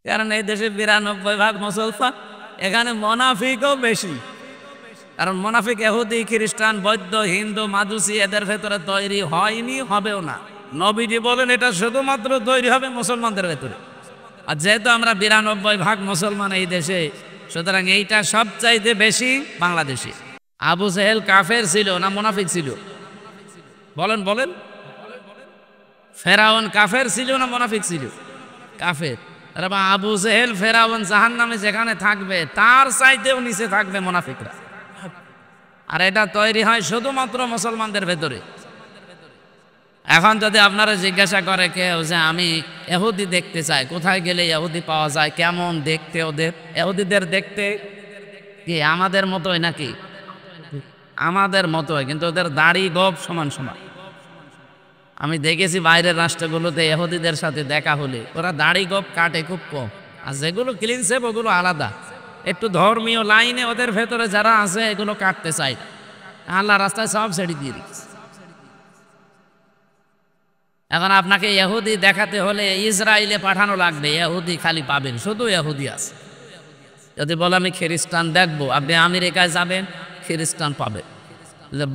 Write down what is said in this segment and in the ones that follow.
কারণ এই দেশে ৯২% মুসলমান, এখানে মুনাফিকও বেশি। কারণ মুনাফিক ইহুদি, খ্রিস্টান, বৌদ্ধ, হিন্দু, মাজুসি এদের ভেতরে তৈরি হয়নি, হবেও না। নবীজি বলেন এটা শুধুমাত্র তৈরি হবে মুসলমানদের ভেতরে। আর যেহেতু আমরা ৯২% মুসলমান এই দেশে, সুতরাং এইটা সবচাইতে বেশি বাংলাদেশি। আবু জেহেল কাফের ছিল না মুনাফিক ছিল? বলেন বলেন। ফেরাউন কাফের ছিল না মুনাফিক ছিল? কাফের। আবু জেহেল, ফেরাউন জাহান্নামে যেখানে থাকবে তার চাইতেও নিচে থাকবে মুনাফিকরা। আর এটা তৈরি হয় শুধুমাত্র মুসলমানদের ভেতরে। এখন যদি আপনারা জিজ্ঞাসা করে কেউ যে আমি ইহুদি দেখতে চাই, কোথায় গেলে ইহুদি পাওয়া যায়, কেমন দেখতে ওদের? ইহুদিদের দেখতে কি আমাদের মতোই নাকি? আমাদের মতোই, কিন্তু ওদের দাড়ি গোঁফ সমান সমান। আমি দেখেছি বাইরের রাষ্ট্রগুলোতে ইহুদিদের সাথে দেখা হলে ওরা দাড়ি গোঁফ কাটে খুব কম, আর যেগুলো ক্লিন শেভ ওগুলো আলাদা। একটু ধর্মীয় লাইনে ওদের ভেতরে যারা আছে এগুলো কাটতে চাই, আল্লাহ রাস্তায় সব ছেড়ে দিয়ে দিচ্ছে। এখন আপনাকে ইহুদি দেখাতে হলে ইসরায়েলে পাঠানো লাগবে, ইহুদি খালি পাবেন, শুধু ইহুদি আছে। যদি বলে আমি খ্রিস্টান দেখবো, আপনি আমেরিকায় যাবেন খ্রিস্টান পাবেন।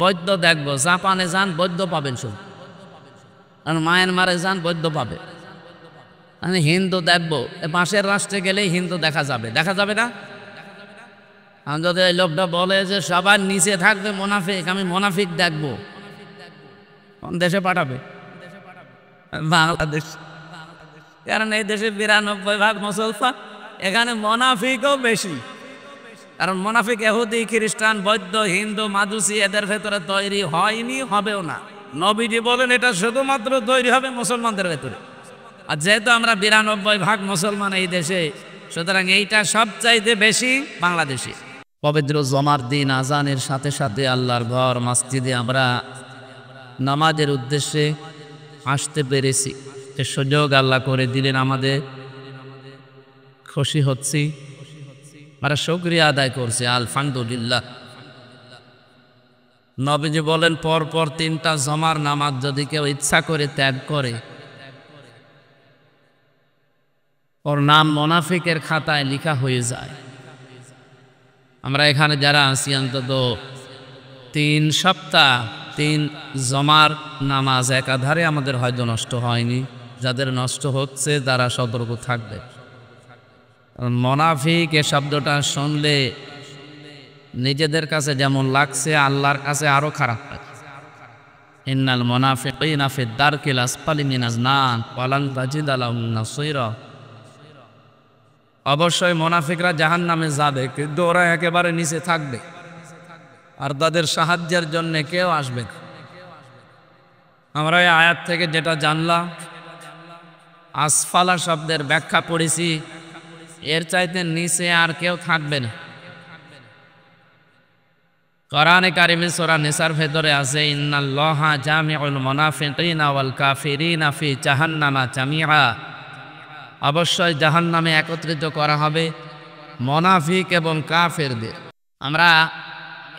বৌদ্ধ দেখবো, জাপানে যান বৌদ্ধ পাবেন শুধু। মায়ানমারে যান বৌদ্ধ পাবে। আমি হিন্দু দেখবো, পাশের রাষ্ট্রে গেলেই হিন্দু দেখা যাবে, দেখা যাবে না? আমি যদি এই লোকটা বলে যে সবার নিচে থাকবে মুনাফিক, আমি মুনাফিক দেখবো, কোন দেশে পাঠাবে? বাংলাদেশ। কারণ এই দেশে ৯২% মুসলমান, এখানে মুনাফিকও বেশি। কারণ মুনাফিক ইহুদি, খ্রিস্টান, বৌদ্ধ, হিন্দু, মাজুসি এদের ভেতরে তৈরি হয়নি, হবেও না। নবীজি বলেন এটা শুধুমাত্র তৈরি হবে মুসলমানদের ভেতরে। আর যেহেতু আমরা ৯২% মুসলমান এই দেশে, সুতরাং এইটা সবচাইতে বেশি বাংলাদেশি। পবিত্র জমার দিন আজানের সাথে সাথে আল্লাহর ঘর মসজিদে আমরা নামাজের উদ্দেশ্যে আসতে পেরেছি, সে সুযোগ আল্লাহ করে দিলেন আমাদের। খুশি হচ্ছি, আমরা শুকরিয়া আদায় করছি, আলহামদুলিল্লাহ। নবীজি বলেন পরপর ৩টা জমার নামাজ যদি কেউ ইচ্ছা করে ত্যাগ করে, ওর নাম মুনাফিকের খাতায় লেখা হয়ে যায়। আমরা এখানে যারা আছি অন্তত ৩ সপ্তাহ ৩ জমার নামাজ একাধারে আমাদের হয়তো নষ্ট হয়নি। যাদের নষ্ট হচ্ছে তারা সতর্ক থাকবে। মুনাফিক এ শব্দটা শুনলে নিজেদের কাছে যেমন লাগছে, আল্লাহর কাছে আরো খারাপ লাগে। ইন্নাল মুনাফিকিনা ফি দারকিল আসফালি মিনাজ নার ওয়ালান তাজিদ লাহুম নাসীরা। অবশ্যই মুনাফিকরা জাহান্নামে যাবে, কিন্তু ওরা একেবারে নিচে থাকবে, আর তাদের সাহায্যের জন্য কেউ আসবে না। আমরা এই আয়াত থেকে যেটা জানলাম, আসফালা শব্দের ব্যাখ্যা পড়েছি, এর চাইতে নিচে আর কেউ থাকবে না। কোরআনে কারিমে সূরা নিসার ভেতরে আছে ইন্নাল্লাহা জামিউল মুনাফিকিনা ওয়াল কাফিরিনা ফি জাহান্নামা জামিআ। অবশ্যই জাহান্নামে একত্রিত করা হবে মুনাফিক এবং কাফেরদের। আমরা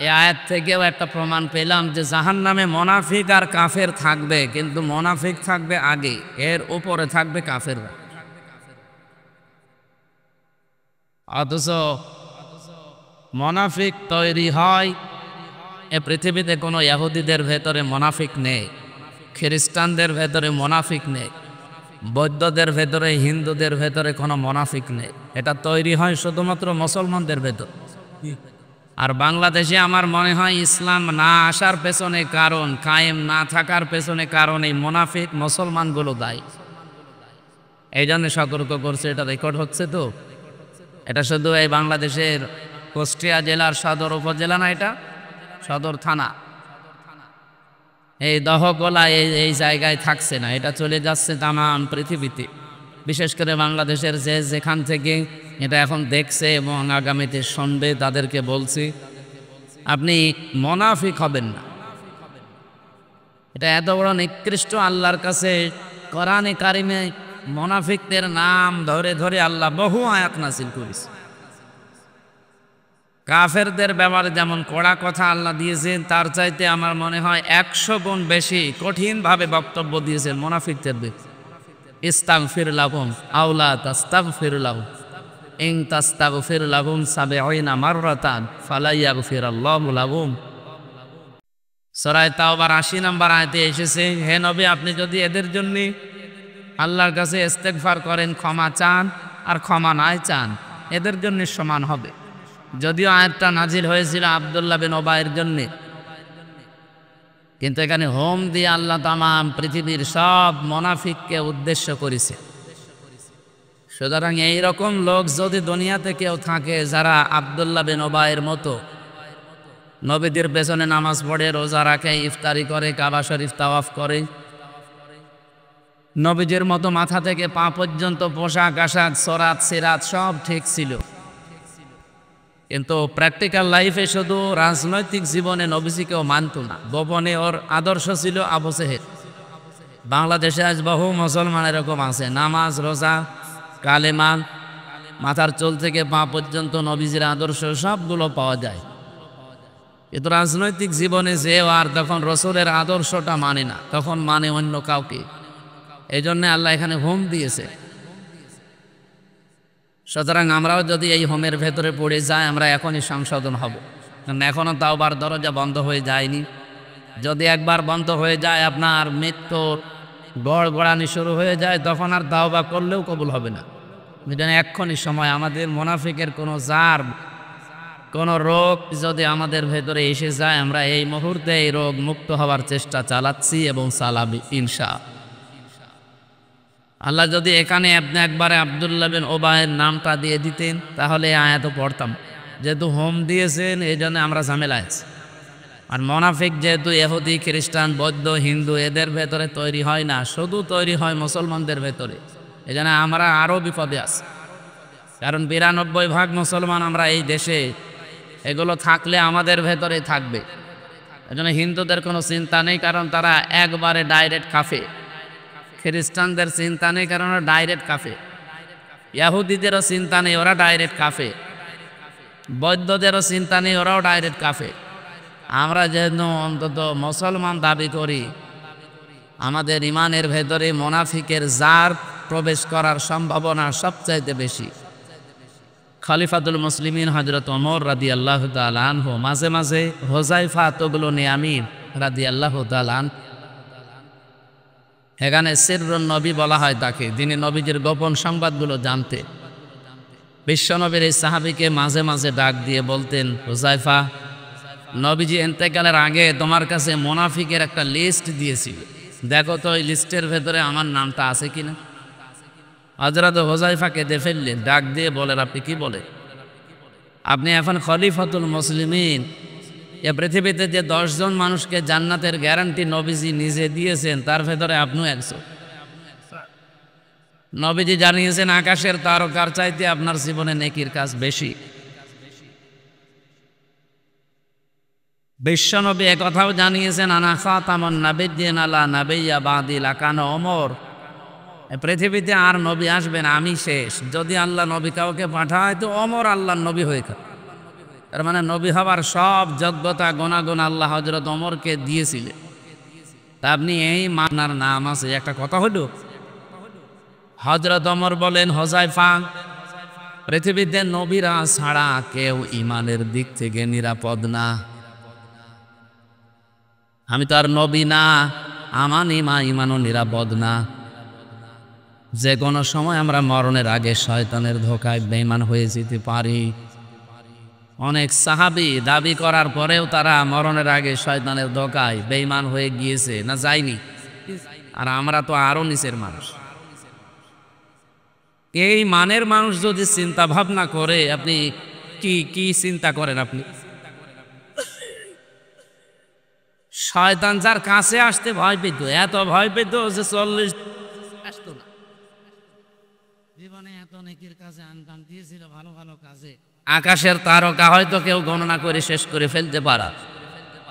এই আয়াত থেকেও একটা প্রমাণ পেলাম যে জাহান্নামে মুনাফিক আর কাফের থাকবে, কিন্তু মুনাফিক থাকবে আগে, এর উপরে থাকবে কাফেররা। অথচ মুনাফিক তৈরি হয়, এ পৃথিবীতে কোনো ইহুদিদের ভেতরে মুনাফিক নেই, খ্রিস্টানদের ভেতরে মুনাফিক নেই, বৌদ্ধদের ভেতরে, হিন্দুদের ভেতরে কোনো মুনাফিক নেই। এটা তৈরি হয় শুধুমাত্র মুসলমানদের ভেতর। আর বাংলাদেশে আমার মনে হয় ইসলাম না আসার পেছনে কারণ, কায়েম না থাকার পেছনে কারণ এই মুনাফিক মুসলমানগুলো দায়ী। এই জন্য সতর্ক করছে, এটা রেকর্ড হচ্ছে তো। এটা শুধু এই বাংলাদেশের কুষ্টিয়া জেলার সদর উপজেলা না, এটা সদর থানা, এই দহগোলা এই জায়গায় থাকছে না, এটা চলে যাচ্ছে তামাম পৃথিবীতে। বিশেষ করে বাংলাদেশের যেখান থেকে এটা এখন দেখছে এবং আগামীতে শুনবে তাদেরকে বলছি, আপনি মুনাফিক হবেন না। এটা এত বড় নিকৃষ্ট, আল্লাহর কাছে কোরআনে কারিমে মুনাফিকদের নাম ধরে ধরে আল্লাহ বহু আয়াত নাযিল করেছে। কাফেরদের ব্যাপারে যেমন কড়া কথা আল্লাহ দিয়েছেন, তার চাইতে আমার মনে হয় 100 গুণ বেশি কঠিনভাবে বক্তব্য দিয়েছেন মুনাফিকদের। ইস্তাগফির লাহুম আও লা তাস্তাগফির লাহুম ইন তাস্তাগফির লাহুম ৭০ মাররাতান ফালা ইয়াগফিরাল্লাহু লাহুম। সূরা তাওবার ৮০ নম্বর আয়াতে এসেছে, হে নবী আপনি যদি এদের জন্য আল্লাহর কাছে ইস্তেগফার করেন, ক্ষমা চান আর ক্ষমা নাই চান, এদের জন্য সমান হবে। যদিও আয়াতটা নাজিল হয়েছিল আব্দুল্লাহ বিন ওবায়ের জন্য, কিন্তু এখানে হোম দিয়ে আল্লাহ তামাম পৃথিবীর সব মুনাফিককে উদ্দেশ্য করেছে। সুতরাং এইরকম লোক যদি দুনিয়াতে কেউ থাকে যারা আব্দুল্লাহ বিন ওবায়ের মতো নবীদের পেছনে নামাজ পড়ে, রোজা রাখে, ইফতারি করে, কাবা শরীফ তাওয়াফ করে, নবীজির মতো মাথা থেকে পা পর্যন্ত পোশাক আশাক সরাত সিরাত সব ঠিক ছিল, কিন্তু প্র্যাকটিক্যাল লাইফে শুধু রাজনৈতিক জীবনে নবীজিকেও মানত না। গোপনে ওর আদর্শ ছিল আবু জেহেল। বাংলাদেশে আজ বহু মুসলমান এরকম আছে, নামাজ রোজা কালেমা মাথার চুল থেকে পা পর্যন্ত নবীজির আদর্শ সবগুলো পাওয়া যায়, কিন্তু রাজনৈতিক জীবনে যেও আর তখন রসুলের আদর্শটা মানে না, তখন মানে অন্য কাউকে। এই জন্য আল্লাহ এখানে হোম দিয়েছে। সুতরাং আমরাও যদি এই হোমের ভেতরে পড়ে যাই, আমরা এখনই সংশোধন হব, কারণ এখনও তাওবার দরজা বন্ধ হয়ে যায়নি। যদি একবার বন্ধ হয়ে যায়, আপনার মৃত্যুর গড়গড়ানি শুরু হয়ে যায়, তখন আর তাওবা করলেও কবুল হবে না। এক্ষুনি সময় আমাদের মুনাফিকের কোনো জার, কোনো রোগ যদি আমাদের ভেতরে এসে যায়, আমরা এই মুহূর্তে এই রোগ মুক্ত হওয়ার চেষ্টা চালাচ্ছি এবং চালাবি ইনশাআল্লাহ। আল্লাহ যদি এখানে আপনি একবারে আব্দুল্লাহ বিন ওবায়ের নামটা দিয়ে দিতেন, তাহলে আয়াত পড়তাম। যেহেতু হোম দিয়েছেন, এই জন্য আমরা ঝামেলা আছি। আর মুনাফিক যেহেতু ইহুদি খ্রিস্টান বৌদ্ধ হিন্দু এদের ভেতরে তৈরি হয় না, শুধু তৈরি হয় মুসলমানদের ভেতরে, এই জন্য আমরা আরও বিপদে আছি। কারণ ৯২% মুসলমান আমরা এই দেশে, এগুলো থাকলে আমাদের ভেতরে থাকবে। এই জন্য হিন্দুদের কোনো চিন্তা নেই, কারণ তারা একবারে ডাইরেক্ট কাফে। খ্রিস্টানদের চিন্তা নেই, কারণ ওরা ডাইরেক্ট কাফে। ইহুদিদেরও চিন্তা নেই, ওরা ডাইরেক্ট কাফে। বৌদ্ধদেরও চিন্তা নেই, ওরাও ডাইরেক্ট কাফে। আমরা যেন অন্তত মুসলমান দাবি করি, আমাদের ইমানের ভেতরে মুনাফিকের জার প্রবেশ করার সম্ভাবনা সবচাইতে বেশি। খলিফাতুল মুসলিমিন হযরত ওমর রাদিয়াল্লাহু তাআলা আনহু মাঝে মাঝে হুযায়ফা তুবলুন ইয়ামিন রাদিয়াল্লাহু তাআলা আনহু, এখানে সিররুন নবী বলা হয় তাকে, তিনি নবীজির গোপন সংবাদগুলো জানতেন। বিশ্বনবীর এই সাহাবীকে মাঝে মাঝে ডাক দিয়ে বলতেন, হুযায়ফা, নবীজি ইন্তেকালের আগে তোমার কাছে মুনাফিকের একটা লিস্ট দিয়েছিল, দেখো তো ওই লিস্টের ভেতরে আমার নামটা আছে কিনা। হযরত হুযায়ফাকে দেখে ফেললেন, ডাক দিয়ে বলেন, আপনি কি বলেন? আপনি এখন খলিফাতুল মুসলিমিন, এ পৃথিবীতে যে ১০ জন মানুষকে জান্নাতের গ্যারান্টি নবীজি নিজে দিয়েছেন, তার ভেতরে আপনিও একজন। নবীজি জানিয়েছেন আকাশের তারকার চাইতে আপনার জীবনে নেকির কাজ বেশি। বিশ্বনবী একথাও জানিয়েছেন, আনা খাতামুন নাবিয়্যিন আলা নাবিয়্যা বাদি লাকানা ওমর, পৃথিবীতে আর নবী আসবেন, আমি শেষ। যদি আল্লাহ নবী কাউকে পাঠায় তো ওমর আল্লাহর নবী হয়ে থাকে। তার মানে নবী হবার সব যোগ্যতা গুণাগুণ আল্লাহ হযরত ওমরকে দিয়েছিলেন। তা আপনি এই মানার নাম আছে, একটা কথা হলো। হযরত ওমর বলেন, হুযায়ফা, পৃথিবীতে নবীরা ছাড়া কেউ ইমানের দিক থেকে নিরাপদ না। আমি তো আর নবী না, আমার ইমানও নিরাপদ না। যে কোনো সময় আমরা মরণের আগে শয়তানের ধোঁকায় বেঈমান হয়ে যেতে পারি। অনেক সাহাবী দাবি করার পরেও তারা মরণের আগে শয়তানের ধোঁকায় বেঈমান হয়ে গিয়েছে, না যায়নি? আর আমরা তো আরো নিচের মানুষ। এই মানের মানুষ যদি চিন্তা ভাবনা করে, আপনি কি কি চিন্তা করেন? আপনি শয়তান যার কাছে আসতে ভয় পেত, এত ভয় পেত যে 40 আসতো না। জীবনে এত নেকির কাজে আনদান দিয়েছিল, ভালো ভালো কাজে। আকাশের তারকা হয়তো কেউ গণনা করে শেষ করে ফেলতে পারা।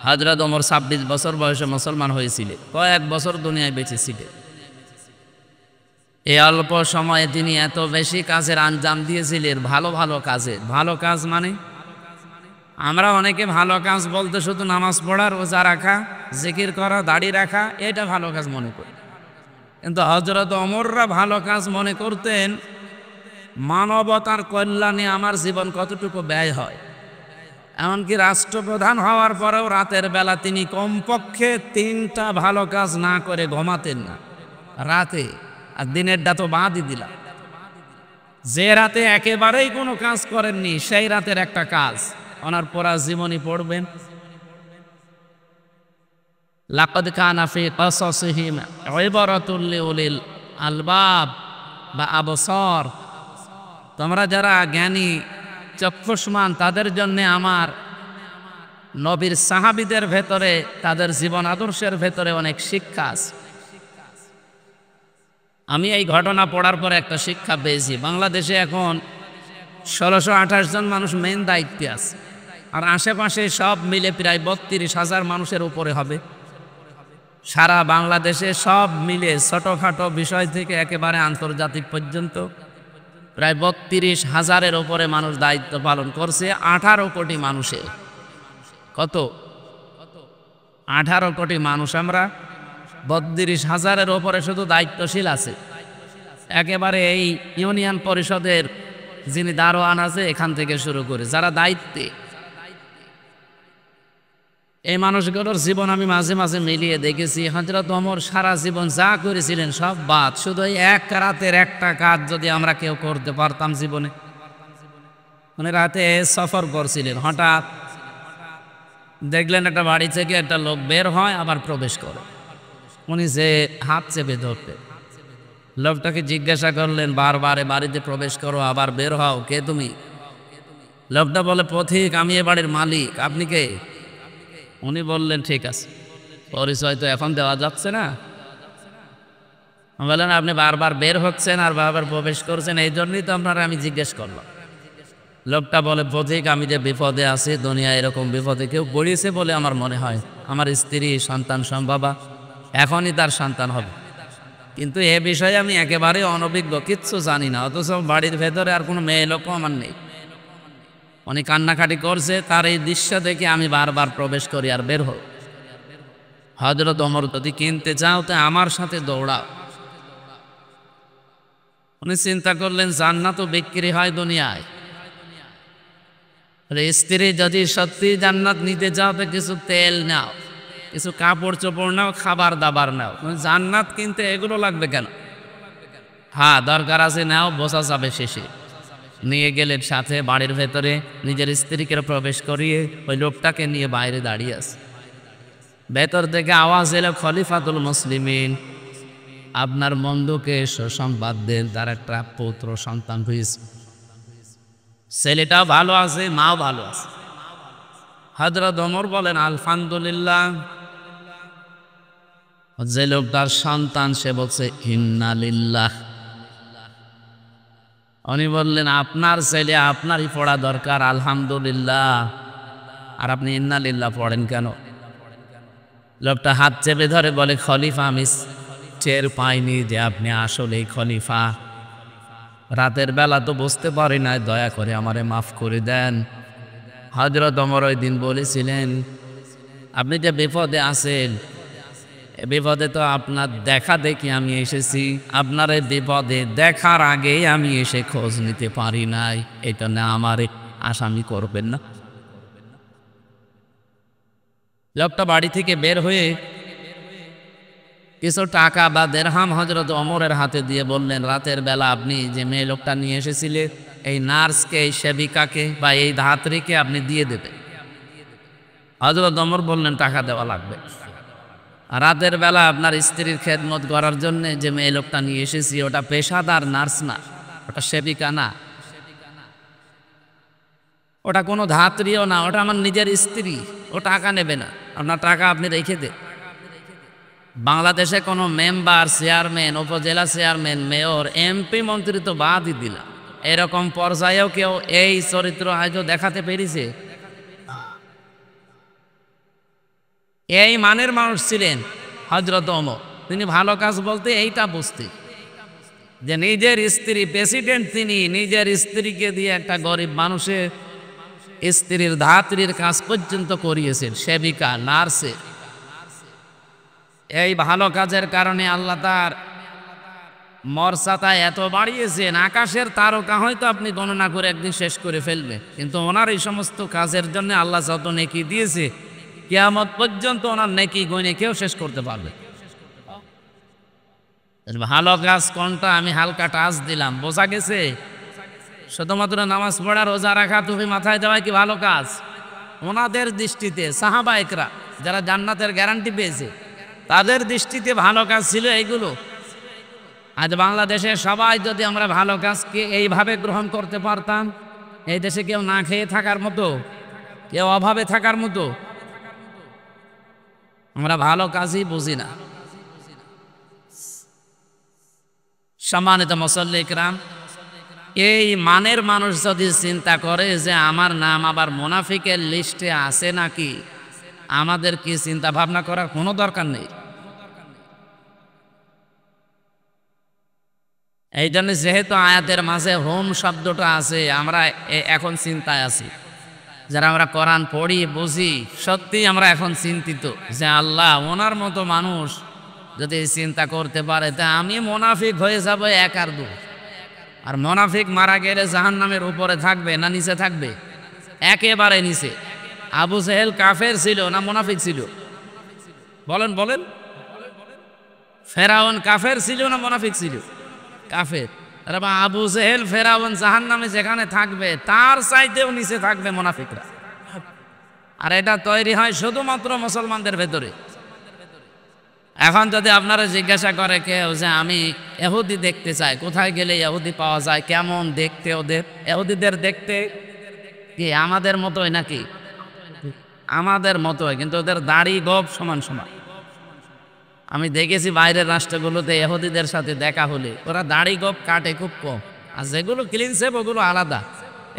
হযরত ওমর 26 বছর বয়সে মুসলমান হয়েছিলেন, কয়েক বছর দুনিয়ায় বেঁচে ছিলেন। এই অল্প সময়ে তিনি এত বেশি কাজের আঞ্জাম দিয়েছিলেন, ভালো ভালো কাজে। ভালো কাজ মানে আমরা অনেকে ভালো কাজ বলতে শুধু নামাজ পড়া, রোজা রাখা, জিকির করা, দাড়ি রাখা, এটা ভালো কাজ মনে করি। কিন্তু হযরত ওমররা ভালো কাজ মনে করতেন মানবতার কল্যাণে আমার জীবন কতটুকু ব্যয় হয়। এমনকি রাষ্ট্রপ্রধান হওয়ার পরেও রাতের বেলা তিনি কমপক্ষে 3টা ভালো কাজ না করে ঘুমাতেন না রাতে। আর দিনেরটা তো বাদই দিলাম, যে রাতে একেবারেই কোনো কাজ করেননি সেই রাতের একটা কাজ ওনার পড়া জীবনী পড়বেন। লাকাদ কানা ফি কাসাসিহিম ইবরাতুল লিউলিল আলবাব বা আবসার, তোমরা যারা জ্ঞানী চক্ষুষ্মান তাদের জন্য আমার নবীর সাহাবীদের ভেতরে তাদের জীবন আদর্শের ভেতরে অনেক শিক্ষা আছে। আমি এই ঘটনা পড়ার পরে একটা শিক্ষা পেয়েছি, বাংলাদেশে এখন 1628 জন মানুষ মেন দায়িত্বে আছে, আর আশেপাশে সব মিলে প্রায় 32,000 মানুষের উপরে হবে। সারা বাংলাদেশে সব মিলে ছোটখাটো বিষয় থেকে একেবারে আন্তর্জাতিক পর্যন্ত প্রায় 32,000-এর উপরে মানুষ দায়িত্ব পালন করছে। 18 কোটি মানুষের, কত 18 কোটি মানুষ, আমরা 32,000-এর উপরে শুধু দায়িত্বশীল আছে। একেবারে এই ইউনিয়ন পরিষদের যিনি দারোয়ান আছে এখান থেকে শুরু করে যারা দায়িত্বে, এই মানুষগুলোর জীবন আমি মাঝে মাঝে মিলিয়ে দেখেছি। হযরত ওমর সারা জীবন যা করেছিলেন সব বাদ, শুধু এই এক রাতের একটা কাজ যদি আমরা কেউ করতে পারতাম জীবনে। মানে রাতে সফর করছিলেন, হঠাৎ দেখলেন একটা বাড়ি থেকে একটা লোক বের হয় আবার প্রবেশ করে, উনি যে হাত চেপে ধরতে, লোকটাকে জিজ্ঞাসা করলেন বারবার বাড়িতে প্রবেশ করো আবার বের হও, কে তুমি? লোকটা বলে পথিক, আমি এ বাড়ির মালিক, আপনি কে? উনি বললেন ঠিক আছে, পরিচয় তো এখন দেওয়া যাচ্ছে না। বললেন আপনি বারবার বের হচ্ছেন আর বারবার প্রবেশ করছেন, এই জন্যই তো আপনারা আমি জিজ্ঞেস করলাম। লোকটা বলে পথিক, আমি যে বিপদে আছি, দুনিয়া এরকম বিপদে কেউ পড়িয়েছে বলে আমার মনে হয়। আমার স্ত্রী সন্তান সম্ভবা, এখনই তার সন্তান হবে, কিন্তু এ বিষয়ে আমি একেবারে অনভিজ্ঞ, কিচ্ছু জানি না, অথচ বাড়ির ভেতরে আর কোনো মেয়ে লোকও আমার নেই। উনি কান্নাকাটি করছে, তার এই দৃশ্য দেখে আমি বারবার প্রবেশ করি আর বের হই। হযরত ওমর, যদি কিনতে চাও তো আমার সাথে দৌড়াও। উনি চিন্তা করলেন জান্নাতও বিক্রি হয় দুনিয়ায়, স্ত্রী যদি সত্যি জান্নাত নিতে চাও তো কিছু তেল নাও, কিছু কাপড় চোপড় নাও, খাবার দাবার নাও, জান্নাত কিনতে এগুলো লাগবে কেন? হ্যাঁ দরকার আছে নাও, বোঝা যাবে শেষে। নিয়ে গেলেন সাথে বাড়ির ভেতরে, নিজের স্ত্রীকে প্রবেশ করিয়ে ওই লোকটাকে নিয়ে বাইরে দাঁড়িয়ে আছে। ভেতর থেকে আওয়াজ এলো, খলিফাতুল মুসলিমিন, আপনার বন্ধুকে সুসংবাদ দেন, তার একটা পুত্র সন্তান হয়েছে, ছেলেটাও ভালো আছে, মাও ভালো আছে। হযরত ওমর বলেন আলহামদুলিল্লাহ। যে লোকটার সন্তান সে বলছে ইন্না লিল্লাহ। উনি বললেন আপনার ছেলে আপনারই পড়া দরকার আলহামদুলিল্লাহ, আর আপনি ইন্না লিল্লাহ পড়েন কেন? লোকটা হাত চেপে ধরে বলে খলিফা, আমি টের পাইনি যে আপনি আসলেই খলিফা, রাতের বেলা তো বুঝতে পারি না, দয়া করে আমারে মাফ করে দেন। হযরত ওমর ওই দিন বলেছিলেন আপনি যে বিপদে আছেন, বিপদে তো আপনার দেখা দেখি আমি এসেছি, আপনার এই বিপদে দেখার আগেই আমি এসে খোঁজ নিতে পারি নাই, এটা না আমার আসামি করবেন না। লোকটা বাড়ি থেকে বের হয়ে কিছু টাকা বা দেরহাম হযরত ওমরের হাতে দিয়ে বললেন রাতের বেলা আপনি যে মেয়ে লোকটা নিয়ে এসেছিলেন, এই নার্সকে, এই সেবিকাকে বা এই ধাত্রীকে আপনি দিয়ে দেবেন। হযরত ওমর বললেন টাকা দেওয়া লাগবে। রাতের বেলা আপনার স্ত্রীর খেদমত করার জন্য যে মেয়ে লোকটা নিয়ে এসেছি ওটা পেশাদার নার্স না, ওটা সেবিকা না, ওটা কোনো ধাত্রীও না, ওটা আমার নিজের স্ত্রী, ও টাকা নেবে না, আপনার টাকা আপনি রেখে দেন। বাংলাদেশে কোনো মেম্বার, চেয়ারম্যান, উপজেলা চেয়ারম্যান, মেয়র, এমপি, মন্ত্রী তো বাদই দিলাম, এরকম পর্যায়েও কেউ এই চরিত্র আজও দেখাতে পেরেছে? এই মানের মানুষ ছিলেন হযরত ওমর। তিনি ভালো কাজ বলতে এইটা বুঝতেন যে নিজের স্ত্রী প্রেসিডেন্ট, তিনি নিজের স্ত্রীকে দিয়ে একটা গরিব মানুষের স্ত্রীর ধাত্রীর কাজ পর্যন্ত করিয়েছেন, সেবিকা, নার্সে। এই ভালো কাজের কারণে আল্লাহ তার মর্যাদা এত বাড়িয়েছেন, আকাশের তারকা হয়তো আপনি গণনা করে একদিন শেষ করে ফেলবে, কিন্তু ওনার এই সমস্ত কাজের জন্য আল্লাহ যত নেকি দিয়েছে কিয়ামত পর্যন্ত ওনার নেকি গণে কেউ শেষ করতে পারবে। ভালো কাজ কোনটা আমি হালকা টাচ দিলাম, বোঝা গেছে? শুধুমাত্র নামাজ পড়া, রোজা রাখা, টুপি মাথায় দেওয়া কি ভালো কাজ? ওনাদের দৃষ্টিতে সাহাবা একরা যারা জান্নাতের গ্যারান্টি পেয়েছে তাদের দৃষ্টিতে ভালো কাজ ছিল এইগুলো। আজ বাংলাদেশে সবাই যদি আমরা ভালো কাজকে এইভাবে গ্রহণ করতে পারতাম, এই দেশে কেউ না খেয়ে থাকার মতো, কেউ অভাবে থাকার মতো। আমরা ভালো কাজই বুঝি না। সম্মানিত মুসল্লি ইকরাম, এই মানের মানুষ যদি চিন্তা করে যে আমার নাম আবার মুনাফিকের লিস্টে আছে নাকি, আমাদের কি চিন্তা ভাবনা করার কোনো দরকার নেই। এই জন্য যেহেতু আয়াতের মাঝে হোম শব্দটা আছে, আমরা এখন চিন্তায় আছি। যারা আমরা কোরআন পড়ি বুঝি, সত্যি আমরা এখন চিন্তিত যে আল্লাহ, ওনার মতো মানুষ যদি চিন্তা করতে পারে তা আমি মুনাফিক হয়ে যাব এক আর দু। আর মুনাফিক মারা গেলে জাহান্নামের উপরে থাকবে না নিচে থাকবে? একেবারে নিচে। আবু জেহেল কাফের ছিল না মুনাফিক ছিল? বলেন বলেন। ফেরাউন কাফের ছিল না মুনাফিক ছিল? কাফের। তারা আবু জেহেল ফেরাউন জাহান্নামে যেখানে থাকবে তার চাইতেও নিচে থাকবে মুনাফিকরা। আর এটা তৈরি হয় শুধুমাত্র মুসলমানদের ভেতরে। এখন যদি আপনারা জিজ্ঞাসা করে কেউ যে আমি ইহুদি দেখতে চাই, কোথায় গেলে ইহুদি পাওয়া যায়, কেমন দেখতে ওদের? ইহুদিদের দেখতে কি আমাদের মতোই নাকি? আমাদের মতোই, কিন্তু ওদের দাড়ি গোঁফ সমান সমান। আমি দেখেছি বাইরের রাষ্ট্রগুলোতে ইহুদিদের সাথে দেখা হলে ওরা দাড়ি গোঁফ কাটে খুব কম, আর যেগুলো ক্লিন শেভ ওগুলো আলাদা।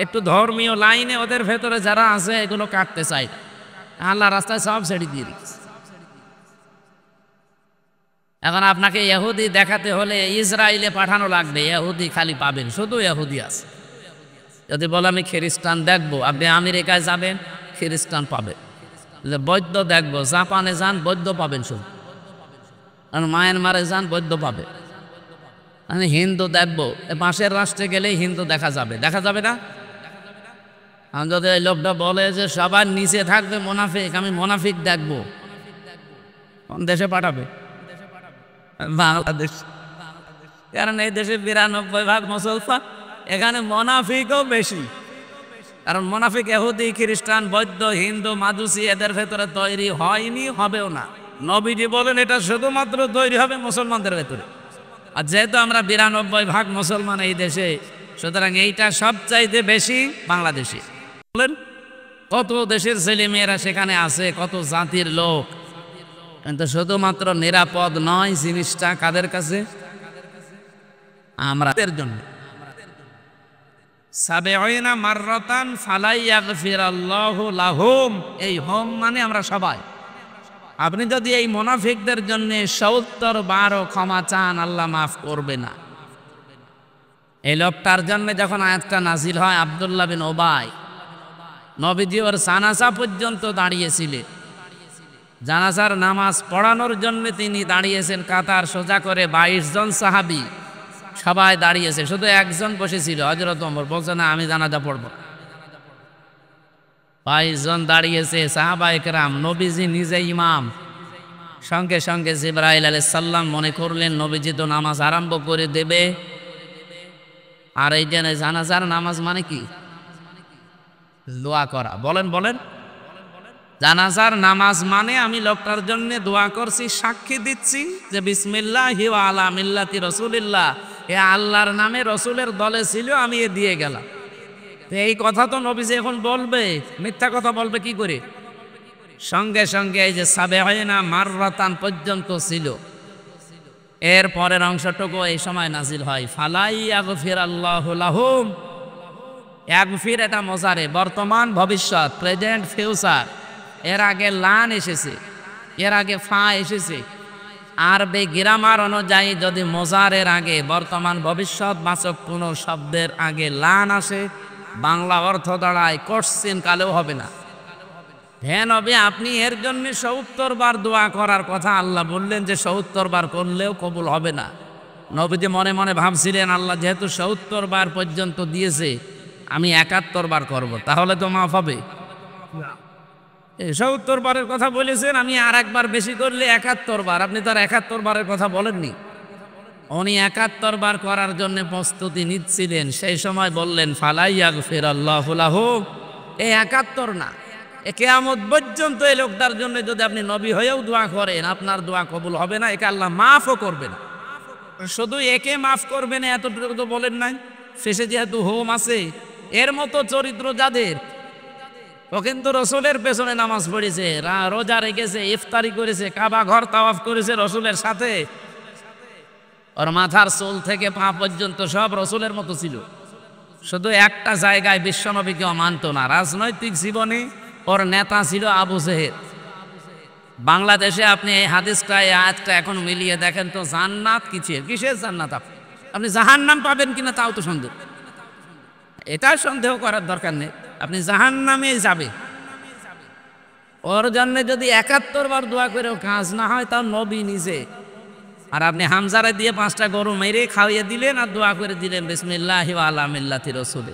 একটু ধর্মীয় লাইনে ওদের ভেতরে যারা আছে এগুলো কাটতে চাই, আল্লাহ রাস্তায় সব ছেড়ে দিয়ে দিচ্ছে। এখন আপনাকে ইহুদি দেখাতে হলে ইসরায়েলে পাঠানো লাগবে, ইহুদি খালি পাবেন, শুধু ইহুদি আছে। যদি বলে আমি খ্রিস্টান দেখবো, আপনি আমেরিকায় যাবেন খ্রিস্টান পাবেন। বৌদ্ধ দেখবো, জাপানে যান বৌদ্ধ পাবেন শুধু। আর মায়ানমারে যান বৌদ্ধ পাবে। আমি হিন্দু দেখবো, পাশের রাষ্ট্রে গেলেই হিন্দু দেখা যাবে, দেখা যাবে না? আমি যদি এই লোকটা বলে যে সবার নিচে থাকবে মুনাফিক, আমি মুনাফিক দেখবো, কোন দেশে পাঠাবে? বাংলাদেশ। কারণ এই দেশে ৯২% মুসলমান, এখানে মুনাফিকও বেশি। কারণ মুনাফিক ইহুদি, খ্রিস্টান, বৌদ্ধ, হিন্দু, মাজুসি এদের ভেতরে তৈরি হয়নি, হবেও না। নবীজি বলেন এটা শুধুমাত্র তৈরি হবে মুসলমানদের ভেতরে। আর যেহেতু আমরা ৯২% মুসলমান এই দেশে, সুতরাং এইটা সবচাইতে বেশি বাংলাদেশি। বলেন কত দেশের ছেলে মেয়েরা সেখানে আছে, কত জাতির লোক, কিন্তু শুধুমাত্র নিরাপদ নয় জিনিসটা কাদের কাছে? আমাদের জন্য। সাবেঈনা মাররাতান ফালাই ইয়াগফিরাল্লাহু লাহুম, এই হোম মানে আমরা সবাই। আপনি যদি এই মুনাফিকদের জন্য ৭০ বার ক্ষমা চান, আল্লাহ মাফ করবে না। এই লোকটার জন্য যখন আয়াতটা নাজিল হয়, আব্দুল্লাহ বিন উবাই, নবীজি ওর জানাজা পর্যন্ত দাঁড়িয়েছিলেন। জানাজার নামাজ পড়ানোর জন্য তিনি দাঁড়িয়েছেন কাতার সোজা করে। ২২ জন সাহাবী সবাই দাঁড়িয়েছে, শুধু একজন বসেছিল হযরত ওমর, বলছে না আমি জানাজা পড়ব। ২২ জন দাঁড়িয়েছে সাহাবায়ে কেরাম, নবীজি নিজে ইমাম। সঙ্গে সঙ্গে জিবরাইল আলাইহিস সালাম মনে করলেন নবীজি তো নামাজ আরম্ভ করে দেবে। আর এই যে জানাজার নামাজ মানে কি? দোয়া করা। বলেন বলেন। জানাজার নামাজ মানে আমি লোকটার জন্য দোয়া করছি, সাক্ষী দিচ্ছি যে বিসমিল্লাহি ওয়া আলা মিল্লাতি রাসূলিল্লাহ, এ আল্লাহর নামে রসুলের দলে ছিল, আমি এ দিয়ে গেলাম। এই কথা তো নবীজি এখন বলবে, মিথ্যা কথা বলবে কি করে? সঙ্গে সঙ্গে এই যে সাবেঈনা মাররাতান পর্যন্ত ছিল, এর পরের অংশটুকু এই সময় নাজিল হয়, ফালাই ইয়াগফিরাল্লাহু লাহুম। ইয়াগফির এটা মোজারে, বর্তমান ভবিষ্যৎ, প্রেজেন্ট ফিউচার। এর আগে লান এসেছে, এর আগে ফা এসেছে। আরবি গ্রামার অনুযায়ী যদি মোজারের আগে বর্তমান ভবিষ্যৎ বাচক কোনো শব্দের আগে লান আসে, বাংলা অর্থ দাঁড়ায় কোশ্চিন কালেও হবে না। হে নবী, আপনি এর জন্য ৭০ বার দোয়া করার কথা আল্লাহ বললেন যে ৭০ বার করলেও কবুল হবে না। নবীজি মনে মনে ভাবছিলেন, আল্লাহ যেহেতু ৭০ বার পর্যন্ত দিয়েছে, আমি ৭১ বার করব, তাহলে তো মাফ হবে। ৭০ বারের কথা বলেছেন, আমি আর একবার বেশি করলে ৭১ বার। আপনি তার ৭১ বারের কথা বলেননি। উনি ৭১ বার করার জন্য প্রস্তুতি নিচ্ছিলেন, সেই সময় বললেন ফালাইয়াগফিরাল্লাহু লাহু। এই ৭১ না, কিয়ামত পর্যন্ত এই লোকটার জন্য যদি আপনি নবী হয়েও দোয়া করেন, আপনার দোয়া কবুল হবে না, একে আল্লাহ মাফও করবে না। শুধু একে মাফ করবে না এতটুকু তো বলেন নাই, শেষে যেহেতু হোম আছে, এর মতো চরিত্র যাদের, ও কিন্তু রসুলের পেছনে নামাজ পড়েছে, রোজা রেখেছে, ইফতারি করেছে, কাবা ঘর তাওয়াফ করেছে রসুলের সাথে, ওর মাথার চুল থেকে পা পর্যন্ত সব রসুলের মতো ছিল। শুধু একটা জায়গায় বিশ্বনবীকে মানত না, রাজনৈতিক জীবনে ওর নেতা ছিল আবু জেহেল। বাংলাদেশে আপনি এই হাদিসটা, এই আয়াতটা এখন মিলিয়ে দেখেন তো, জান্নাত কিসের জান্নাত? আপনি জাহান্নাম পাবেন কিনা তাও তো সন্দেহ। এটা সন্দেহ করার দরকার নেই, আপনি জাহান্নামে যাবে। ওর জন্য যদি ৭১ বার দোয়া করেও কাজ না হয়, তাও নবী নিজে। আর আপনি হামজারে দিয়ে 5টা গরু মেরে খাওয়িয়ে দিলেন আর দোয়া করে দিলেন বিসমিল্লাহি ওয়া আলা মিল্লাতি রাসূলি।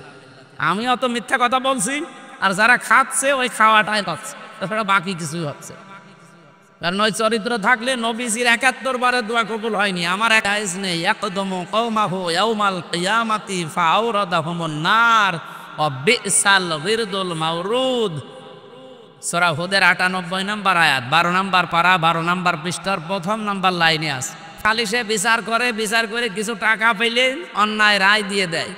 আমি অত মিথ্যা কথা বলছি, আর যারা খাচ্ছে ওই খাওয়াটাই পাচ্ছে, তাছাড়া বাকি কিছুই হচ্ছে। কারণ ওই চরিত্র থাকলে নবীজির ৭১ বারের দোয়া কবুল হয়নি। আমার এক আইজ নেই, ইয়াকদমু কওমাহু ইয়াউমাল কিয়ামাতি ফাআওরাদাহুমুন নার ওয়া বিসাল গিরদুল মাওরুদ। সূরা হুদের ৯৮ নম্বর আয়াত, ১২ নম্বর পারা, ১২ নম্বর পৃষ্ঠার ১ম নম্বর লাইনে আছে। খালি সে বিচার করে কিছু টাকা পেলে অন্যায় রায় দিয়ে দেয়।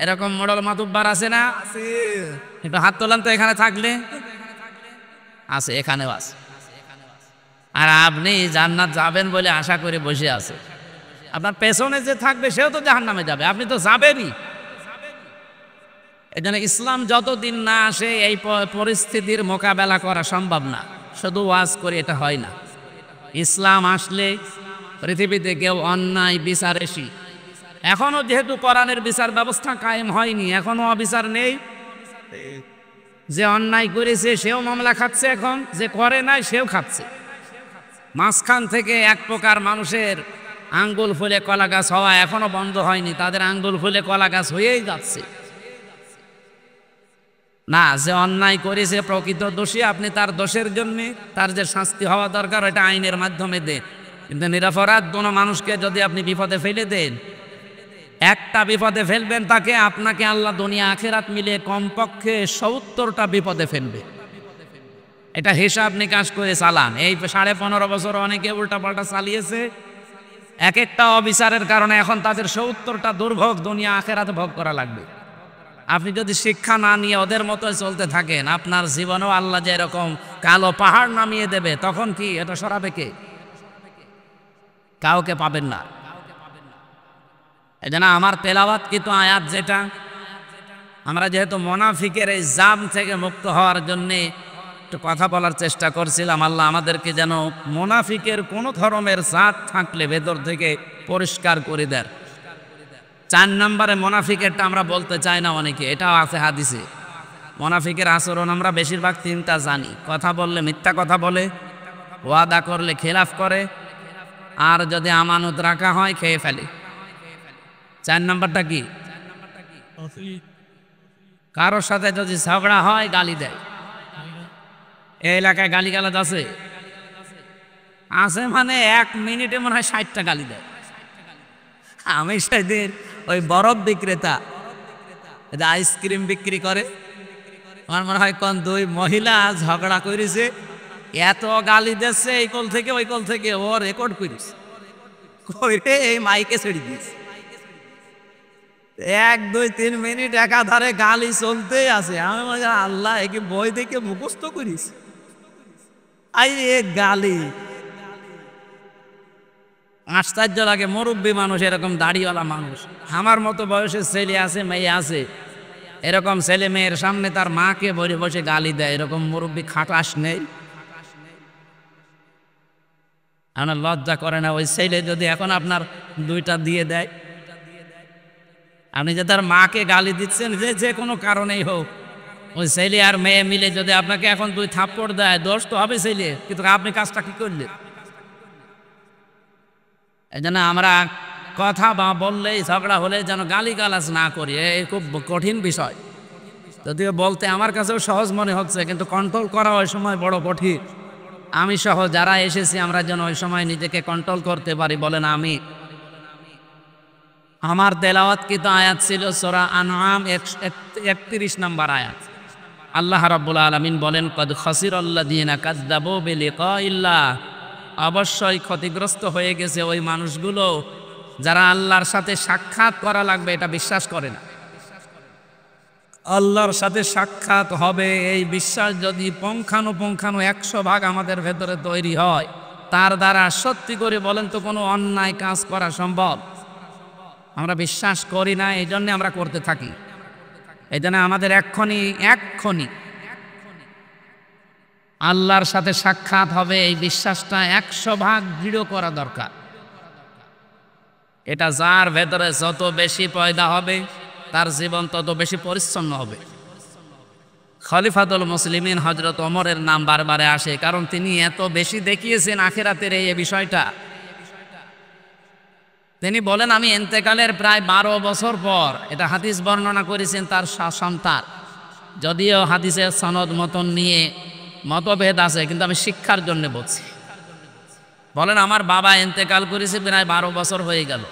এরকম মোড়ল মাতুব্বার আছে না? একটু হাত তোলান তো, এখানে থাকলে আছে, এখানেও আছে। আর আপনি জান্নাত যাবেন বলে আশা করে বসে আছে। আপনার পেছনে যে থাকবে সেও তো জাহান্নামে যাবে, আপনি তো যাবেনই। এই জন্য ইসলাম যতদিন না আসে এই পরিস্থিতির মোকাবেলা করা সম্ভব না। শুধু ওয়াজ করে এটা হয় না। ইসলাম আসলে পৃথিবীতে কেউ অন্যায় বিচারেশী, এখনো যেহেতু কোরআনের বিচার ব্যবস্থা কায়েম হয়নি, এখনো অবিচার নেই। যে অন্যায় করেছে সেও মামলা খাচ্ছে, এখন যে করে নাই সেও খাচ্ছে। মাঝখান থেকে এক প্রকার মানুষের আঙ্গুল ফুলে কলা গাছ হওয়া এখনো বন্ধ হয়নি, তাদের আঙ্গুল ফুলে কলা গাছ হয়েই যাচ্ছে। না, যে অন্যায় করেছে প্রকৃত দোষী, আপনি তার দোষের জন্য তার যে শাস্তি হওয়া দরকার ওটা আইনের মাধ্যমে দেন। কিন্তু নিরপরাধ কোনো মানুষকে যদি আপনি বিপদে ফেলে দেন, একটা বিপদে ফেলবেন তাকে, আপনাকে আল্লাহ দুনিয়া আখিরাত মিলে কমপক্ষে ৭০টা বিপদে ফেলবে। এটা হিসাব নিকাশ করে চালান। এই ১৫.৫ বছর অনেকে উল্টাপাল্টা চালিয়েছে, এক একটা অবিচারের কারণে এখন তাদের ৭০টা দুর্ভোগ দুনিয়া আখিরাতে ভোগ করা লাগবে। আপনি যদি শিক্ষা না নিয়ে ওদের মতো চলতে থাকেন, আপনার জীবনেও আল্লাহ যে এরকম কালো পাহাড় নামিয়ে দেবে, তখন কি এটা সরাবে কে? কাউকে পাবেন না। এই জন্য আমার তেলাওয়াত কিন্তু আয়াত, যেটা আমরা যেহেতু মুনাফিকের এই জাম থেকে মুক্ত হওয়ার জন্যে একটু কথা বলার চেষ্টা করছিলাম, আল্লাহ আমাদেরকে যেন মুনাফিকের কোনো ধরনের জাত থাকলে ভেতর থেকে পরিষ্কার করে দেন। ৪ নম্বরে মুনাফিকেরটা আমরা বলতে চাই না অনেকে, এটাও আছে হাদিসে। মুনাফিকের আচরণ আমরা বেশিরভাগ 3টা জানি। কথা বললে মিথ্যা কথা বলে, ওয়াদা করলে খেলাফ করে, আর যদি আমানত রাখা হয় খেয়ে ফেলে। ৪ নম্বরটা কি? কারোর সাথে যদি ঝগড়া হয় গালি দেয়। এই এলাকায় গালিগালাজ আছে? আছে মানে 1 মিনিটে মনে হয় 60টা গালি দেয়। আমি সেদিন ওই বরফ বিক্রেতা, আইসক্রিম বিক্রি করে, আমার মনে হয় কোন 2 মহিলা ঝগড়া করেছে, এত গালি দিচ্ছে এই কোল থেকে ওই কোল থেকে, ও রেকর্ড করিস কইরে এই মাইকে ছেড়ে দিস। 1, 2, 3 মিনিট একাধারে গালি চলতেই আছে। আমি মনে হয় আল্লাহ, একে বই দেখে মুখস্থ করিস? আই এ গালি, আশ্চর্য লাগে। মুরব্বী মানুষ, এরকম দাড়িওয়ালা মানুষ, আমার মতো বয়সের ছেলে আছে, মেয়ে আছে, এরকম ছেলে মেয়ের সামনে তার মাকে বসে বসে গালি দেয়, এরকম মুরব্বী খাটাস নেই? আপনার লজ্জা করে না? ওই ছেলে যদি এখন আপনার 2টা দিয়ে দেয়, আপনি যে তার মাকে গালি দিচ্ছেন, যে কোনো কারণেই হোক, ওই ছেলে আর মেয়ে মিলে যদি আপনাকে এখন 2 থাপ্পড় দেয়, দোষ তো হবে ছেলে, কিন্তু আপনি কাজটা কি করলেন? এই জন্য আমরা কথা বা বললেই ঝগড়া হলে যেন গালিগালাজ না করি, এই খুব কঠিন বিষয়। যদিও বলতে আমার কাছেও সহজ মনে হচ্ছে, কিন্তু কন্ট্রোল করা ওই সময় বড় কঠিন। আমি সহ যারা এসেছি আমরা যেন ওই সময় নিজেকে কন্ট্রোল করতে পারি, বলেন আমি। আমার তেলাওয়াতকৃত আয়াত ছিল সূরা আনআম 31 নম্বর আয়াত। আল্লাহ রাব্বুল আলামিন বলেন, কদ খাসিরাল্লাযীনা কাযযাবু বিলিকাইল্লাহ, অবশ্যই ক্ষতিগ্রস্ত হয়ে গেছে ওই মানুষগুলো যারা আল্লাহর সাথে সাক্ষাৎ করা লাগবে এটা বিশ্বাস করে না। আল্লাহর সাথে সাক্ষাৎ হবে এই বিশ্বাস যদি পুঙ্খানুপুঙ্খানু 100 ভাগ আমাদের ভেতরে তৈরি হয়, তার দ্বারা সত্যি করে বলেন তো কোনো অন্যায় কাজ করা সম্ভব? আমরা বিশ্বাস করি না, এই জন্য আমরা করতে থাকি। এই জন্য আমাদের এক্ষুনি আল্লাহর সাথে সাক্ষাৎ হবে এই বিশ্বাসটা 100 ভাগ দৃঢ় করা দরকার। এটা যার ভেতরে যত বেশি পয়দা হবে তার জীবন তত বেশি পরিচ্ছন্ন হবে। খলিফাতুল মুসলিমিন হযরত ওমরের নাম বারবারে আসে, কারণ তিনি এত বেশি দেখিয়েছেন আখিরাতের এই বিষয়টা। তিনি বলেন, আমি ইন্তেকালের প্রায় 12 বছর পর, এটা হাদিস বর্ণনা করেছেন তার সন্তান, যদিও হাদিসের সনদ মতন নিয়ে মতভেদ আছে, কিন্তু আমি শিক্ষার জন্য বলছি। বলেন, আমার বাবা ইন্তেকাল করেছে প্রায় 12 বছর হয়ে গেল।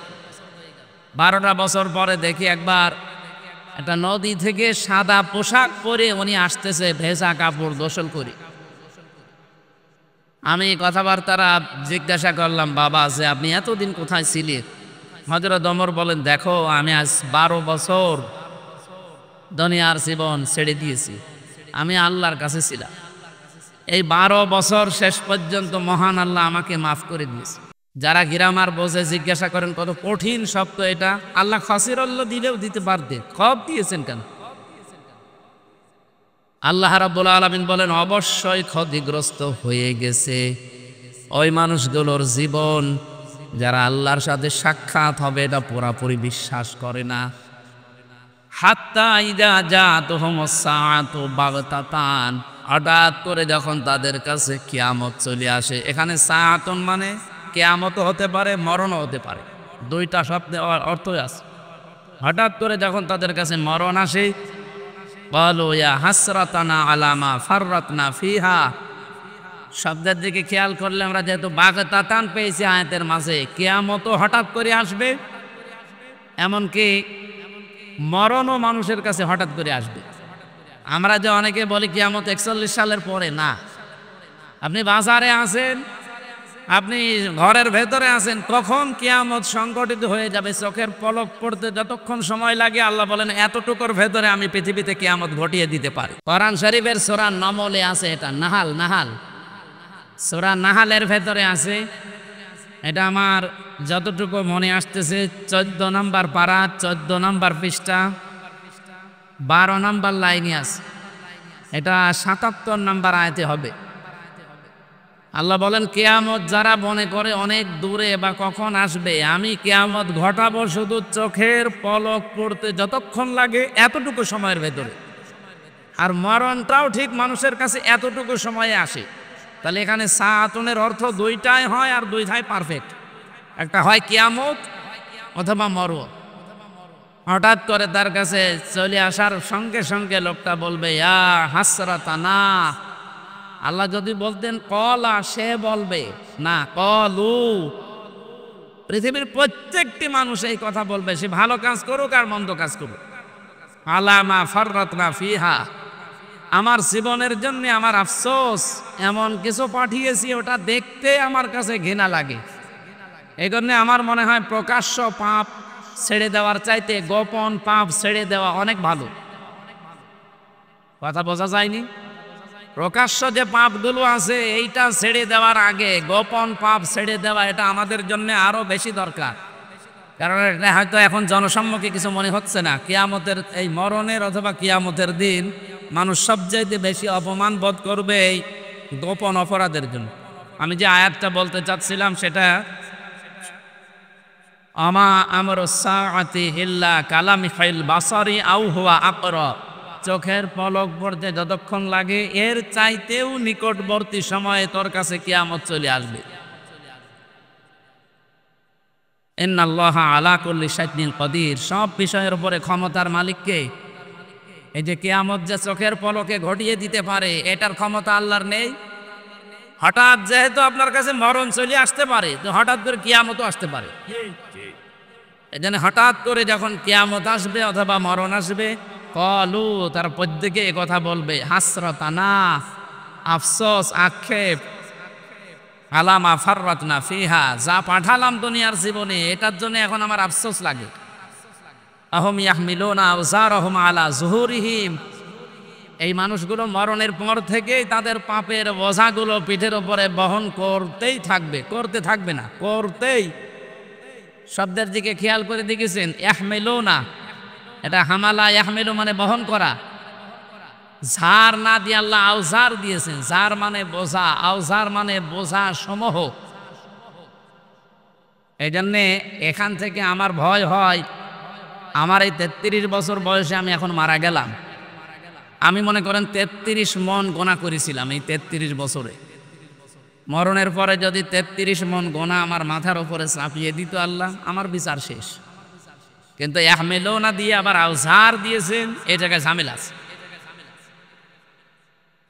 12টা বছর পরে দেখি একবার একটা নদী থেকে সাদা পোশাক পরে উনি আসতেছে, ভেজা কাপড় গোসল করে। আমি কথাবার্তারা জিজ্ঞাসা করলাম, বাবা যে আপনি এতদিন কোথায় ছিলেন? হযরত ওমর বলেন, দেখো আমি আজ 12 বছর দুনিয়ার জীবন ছেড়ে দিয়েছি, আমি আল্লাহর কাছে ছিলাম। এই 12 বছর শেষ পর্যন্ত মহান আল্লাহ আমাকে মাফ করে দিয়েছে। যারা গ্রামার বোঝে জিজ্ঞাসা করেন কত কঠিন শব্দ এটা। আল্লাহ খাসিরাল্লাহ দিলেও দিতে পারতেন, খব দিয়েছেন কেন? আল্লাহ রাব্বুল আলামিন বলেন, অবশ্যই ক্ষতিগ্রস্ত হয়ে গেছে ওই মানুষগুলোর জীবন যারা আল্লাহর সাথে সাক্ষাৎ হবে এটা পুরাপুরি বিশ্বাস করে না। হাত্তা ইযা জাআতুহুমুস সাআতু বাগতাতান, হঠাৎ করে যখন তাদের কাছে কিয়ামত চলে আসে। এখানে সাআতুন মানে কিয়ামতও হতে পারে, মরণও হতে পারে, দুইটা শব্দের অর্থই আছে। হঠাৎ করে যখন তাদের কাছে মরণ আসে, ক্বালু ইয়া হাসরাতানা আলা মা ফাররাতনা ফিহা, শব্দের দিকে খেয়াল করলে আমরা যেহেতু বাগতাতান পেয়েছি আয়াতের মাঝে, কিয়ামতও হঠাৎ করে আসবে, এমনকি মরণও মানুষের কাছে হঠাৎ করে আসবে। আমরা যে অনেকে বলি কিয়ামত 41 সালের পরে, না। আপনি বাজারে আছেন, আপনি ঘরের ভেতরে আছেন, কখন কিয়ামত সংঘটিত হয়ে যাবে চোখের পলক পড়তে যতক্ষণ সময় লাগে, আল্লাহ বলেন এতটুকুর ভেতরে আমি পৃথিবীতে কিয়ামত ঘটিয়ে দিতে পারি। কোরআন শরীফের সূরা নমলে আছে, এটা নাহাল সূরা নাহালের ভেতরে আছে। এটা আমার যতটুকু মনে আসতেছে 14 নম্বর পারা, 14 নম্বর পৃষ্ঠা, 12 নম্বর লাইনে আছে। এটা 77 নম্বর আয়াতে হবে। আল্লাহ বলেন, কিয়ামত যারা মনে করে অনেক দূরে বা কখন আসবে, আমি কিয়ামত ঘটাবো শুধু চোখের পলক পড়তে যতক্ষণ লাগে এতটুকু সময়ের ভেতরে। আর মরণটাও ঠিক মানুষের কাছে এতটুকু সময়ে আসে। তাহলে এখানে সাআতুনের অর্থ দুইটাই হয়, আর দুইটাই পারফেক্ট। একটা হয় কিয়ামত অথবা মরণ। হঠাৎ করে তার কাছে চলে আসার সঙ্গে সঙ্গে লোকটা বলবে, ইয়া হাসরাতানা। আল্লাহ যদি বলতেন কলা, সে বলবে না, কলু। পৃথিবীর প্রত্যেকটি মানুষ এই কথা বলবে, সে ভালো কাজ করুক আর মন্দ কাজ করুক। আলা মা ফাররাতনা ফিহা, আমার জীবনের জন্য আমার আফসোস, এমন কিছু পাঠিয়েছি ওটা দেখতে আমার কাছে ঘৃণা লাগে। এই জন্যে আমার মনে হয় প্রকাশ্য পাপ ছেড়ে দেওয়ার চাইতে গোপন পাপ ছেড়ে দেওয়া অনেক ভালো। কথা বোঝা যায়নি? প্রকাশ্য যে পাপগুলো আছে এইটা ছেড়ে দেওয়ার আগে গোপন পাপ ছেড়ে দেওয়া, এটা আমাদের জন্য আরো বেশি দরকার। কারণ এটা হয়তো এখন জনসম্মুখে কিছু মনে হচ্ছে না। কিয়ামতের এই মরণের অথবা কিয়ামতের দিন মানুষ সবচাইতে বেশি অপমান বোধ করবে এই গোপন অপরাধের জন্য। আমি যে আয়াতটা বলতে চাচ্ছিলাম সেটা, আমা আমরুস সাআতি ইল্লা কালামিল বাসারি আও হুয়া আকরাব, চোখের পলক পড়তে যতক্ষণ লাগে এর চাইতেও নিকটবর্তী সময়ে তোর কাছে কিয়ামত চলে আসবে। ইন্নাল্লাহা আলা কুল্লি শাইইন কদির, সব বিষয়ের উপরে ক্ষমতার মালিককে। এই যে কিয়ামত যে চোখের পলকে ঘটিয়ে দিতে পারে, এটার ক্ষমতা আল্লাহর নেই? হঠাৎ যেহেতু আপনার কাছে মরণ চলে আসতে পারে, তো হঠাৎ করে কিয়ামতও আসতে পারে। এই জন্য হঠাৎ করে যখন কিয়ামত আসবে অথবা মরণ আসবে, কলু, তার প্রত্যেকে এ কথা বলবে, হাসরাতানা, আফসোস, আক্ষেপ, আলামা ফাররাতনা ফিহা, যা পাঠালাম দুনিয়ার জীবনে এটার জন্য এখন আমার আফসোস লাগে। আহম ইয়াহমিলুনা আওজারহুম আলা যুহুরিহিম, এই মানুষগুলো মরণের পর থেকেই তাদের পাপের বোঝাগুলো পিঠের উপরে বহন করতেই থাকবে, করতে থাকবে না, করতেই। শব্দের দিকে খেয়াল করে দেখেছেন, ইয়াহমিলুনা, এটা হামালা, ইয়াহমিলু মানে বহন করা। ঝার না দিয়ে আল্লাহ আওজার দিয়েছেন, ঝার মানে বোঝা, আওজার মানে বোঝা সমূহ। এই জন্যে এখান থেকে আমার ভয় হয়, আমার এই 33 বছর বয়সে আমি এখন মারা গেলাম, আমি মনে করেন 33 মন গোনা করেছিলাম এই 33 বছরে। মরণের পরে যদি 33 মন গোনা আমার মাথার উপরে চাপিয়ে দিত আল্লাহ, আমার বিচার শেষ। কিন্তু ইয়াহমিলুনা দিয়ে আবার আওজার দিয়েছেন, এই জায়গায় ঝামেলা আছে।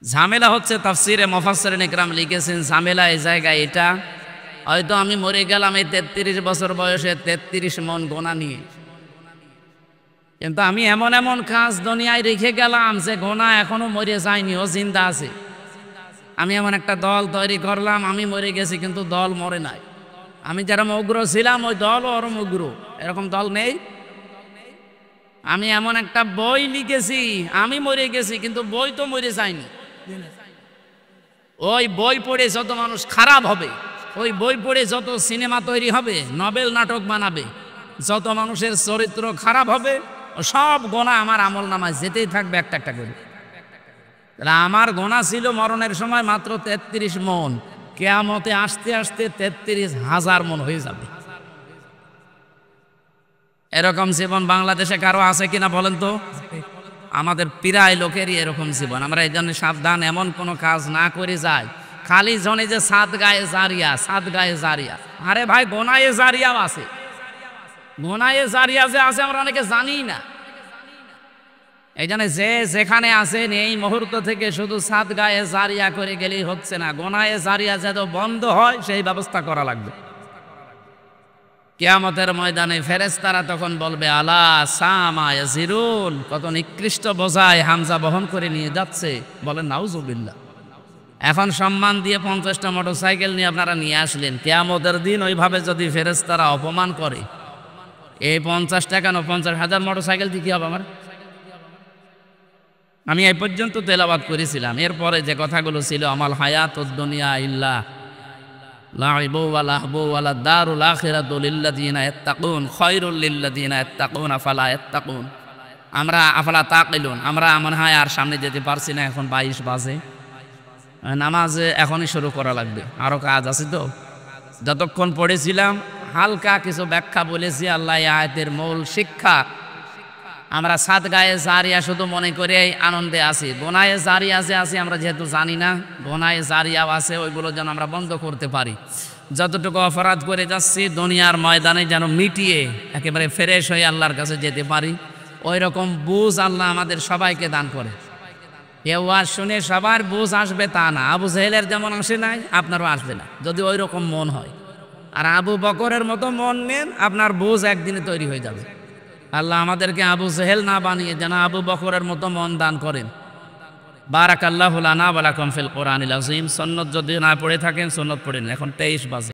ঝামেলা হচ্ছে, তাফসিরে মুফাসসিরিন ইকরাম লিখেছেন, ঝামেলা এই জায়গায় এটা, হয়তো আমি মরে গেলাম এই 33 বছর বয়সে 33 মন গোনা নিয়ে, কিন্তু আমি এমন এমন কাজ দুনিয়ায় রেখে গেলাম যে গোনা এখনো মরে যায়নি, ও জিন্দা আছে। আমি এমন একটা দল তৈরি করলাম, আমি মরে গেছি কিন্তু দল মরে নাই। আমি যেরকম উগ্র ছিলাম ওই দলও ওরম উগ্র, এরকম দল নেই। আমি এমন একটা বই লিখেছি, আমি মরে গেছি কিন্তু বই তো মরে যায়নি। ওই বই পড়ে যত মানুষ খারাপ হবে, ওই বই পড়ে যত সিনেমা তৈরি হবে, নভেল নাটক বানাবে, যত মানুষের চরিত্র খারাপ হবে, সব গোনা আমার আমল নামায় যেতেই থাকবে একটা একটা করে। তাহলে আমার গোনা ছিল মরণের সময় মাত্র 33 মন, কিয়ামতে আসতে আসতে 33,000 মন হয়ে যাবে। এরকম জীবন বাংলাদেশে কারো আছে কিনা বলেন তো? আমাদের প্রায় লোকেরই এরকম জীবন। আমরা এই জন্য সাবধান, এমন কোনো কাজ না করে যাই। খালি জনে যে সাত গায়ে জারিয়া, সাত গায়ে জারিয়া, আরে ভাই গোনায়ে জারিয়াও আছে, গোনায়ে জারিয়া যে আছে আমরা অনেকে জানি না। এই জন্য যে যেখানে আছেন এই মুহূর্ত থেকে শুধু সাত গায়ে জারিয়া করে গেলেই হচ্ছে না, গোনায়ে জারিয়া যেন বন্ধ হয় সেই ব্যবস্থা করা লাগবে। কিয়ামতের ময়দানে ফেরেশতারা তখন বলবে, আলা সামা ইয়াজিরুন, কত নিকৃষ্ট বোঝায় হামজা বহন করে নিয়ে যাচ্ছে, বলেন নাউজুবিল্লাহ। এখন সম্মান দিয়ে 50টা মোটরসাইকেল নিয়ে আপনারা নিয়ে আসলেন, কিয়ামতের দিন ওইভাবে যদি ফেরেশতারা অপমান করে, এই 50 টাকা না 50,000 মোটরসাইকেল দিয়ে কি হবে আমার? আমি এই পর্যন্ত তেলাওয়াত করেছিলাম, এরপরে যে কথাগুলো ছিল, আমাল হায়াতুদ দুনিয়া ইল্লা লাইবু ওয়া লাহবু ওয়া লাদ-দারুল আখিরাতু লিল্লাযিনা ইয়াত্তাকুন খায়রুল লিল্লাযিনা ইয়াত্তাকুন আফালা ইয়াত্তাকুন। আমরা আফালা তাকিলুন, আমরা মনে হয় আর সামনে যেতে পারছি না, এখন 22 বাজে, নামাজ এখনই শুরু করা লাগবে, আরও কাজ আছে। তো যতক্ষণ পড়েছিলাম হালকা কিছু ব্যাখ্যা বলেছি। আল্লাহ আয়াতের মূল শিক্ষা, আমরা সাত গায়ে জারিয়া শুধু মনে করে আনন্দে আছি, গোনায়ে জারিয়া যে আছে আমরা যেহেতু জানি না, গোনায়ে জারিয়াও আছে, ওইগুলো যেন আমরা বন্ধ করতে পারি। যতটুকু অপরাধ করে যাচ্ছি দুনিয়ার ময়দানে যেন মিটিয়ে একেবারে ফ্রেশ হয়ে আল্লাহর কাছে যেতে পারি, ওই রকম বুঝ আল্লাহ আমাদের সবাইকে দান করে। কেউ আর শুনে সবার বুঝ আসবে তা না, আবু জেহেলের যেমন আসে নাই আপনারও আসবে না যদি ওই রকম মন হয়। আর আবু বকরের মতো মন নেন, আপনার বুঝ একদিনে তৈরি হয়ে যাবে। আল্লাহ আমাদেরকে আবু জেহেল না বানিয়ে যেন আবু বকরের মতো মন দান করেন। বারাকাল্লাহু লানা ওয়া লাকুম ফিল কোরআনিল আযীম। সুন্নাত যদি না পড়ে থাকেন সুন্নাত পড়েন, এখন 23 বাজে।